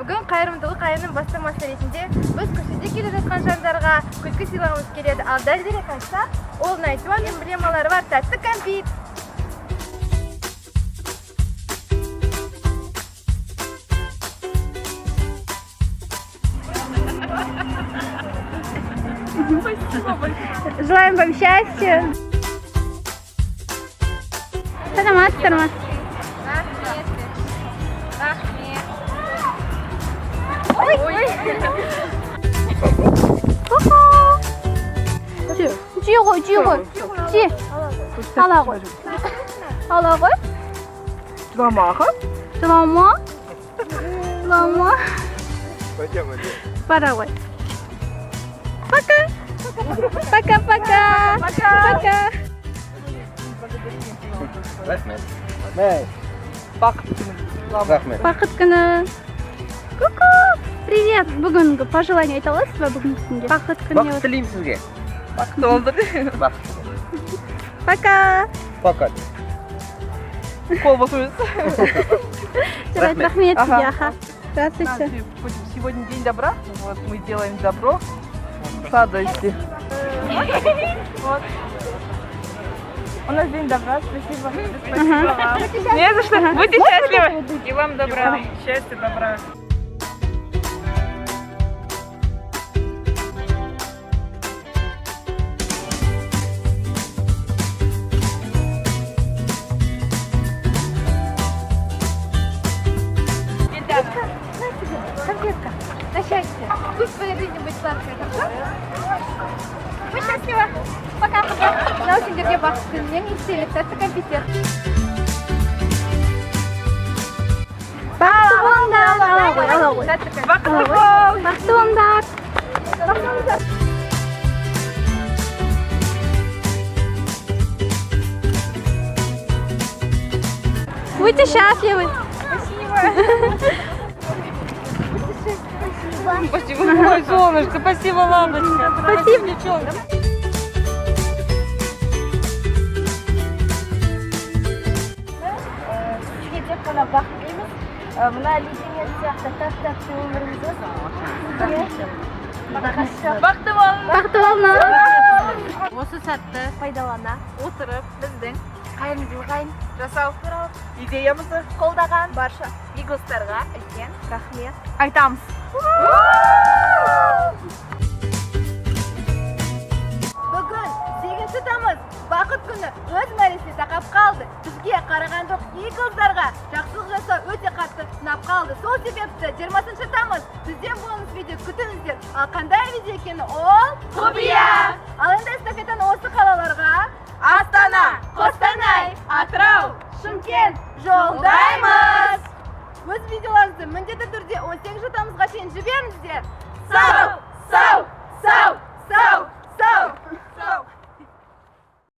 Бүгін қайырымдылық айының бастамасы ретінде біз көшеде келе жатқан жандарға күлкі сыйлағымыз келеді. Ал дәлірек айтсақ, ол Найтуан эмблемалары бар тәтті кәмпит. Желаем вам счастья. Саламатсыздар ма? Жей ғой. Жей. Ала ғой. Жылама. Бара ғой. Пока. Рахмет. Бақыт күні. Ку-ку. Привет. Бүгінгі пожелание айта аласыз ба бүгінгі күнде? Бақыт күні. Бақыт тілеймін сізге. Бақыт болды. Пока. Қол басымыз. Рахмет сізге, аха. Здравствуйте. Сегодня день добра. Вот мы делаем добро. Радости. Вот. У нас день добра. Спасибо. Спасибо вам. Не за что. Будьте счастливы. И вам добра. Счастья, добра. Конфетка. На счастье. Пусть твоя жизнь будет сладкой, хорошо? Будь счастлива. Пока. Мынау сендерге бақыт күнінен естелік тәтті конфеттер. Бақыт болыңдар. Ала ғой. Бақытты бол. Бақыт болыңдар. Будьте счастливы. Спасибо, мой солнышко. Спасибо, лампочка. Спасибо, девчонка. Сізге тек қана бақыт дейміз. Мына леденец сияқты тәтті өміріңізді бақытты болыңыз. Бақыт болыңыз. Осы сәтті пайдалана отырып біздің қайырымдылық айын жасау туралы Идеямызды қолдаған барша бигостарға үлкен рахмет айтамыз. Бүгін 8 тамыз бақыт күні өз мәресіне тақап қалды. Бізге қарағандық иглздарға жақсылық жасау өте қатты сынап қалды. Сол себепті 20 тамыз бізден бонус видео күтіңіздер. Ал қандай видео екені ол құпия. Ал енді эстафетаны осы қалаларға Астана, Қостанай, Атырау, Шымкент жолдаймыз. Өз видеоларыңызды міндетті түрде 18 тамызға шейін жіберіңіздер. Сау!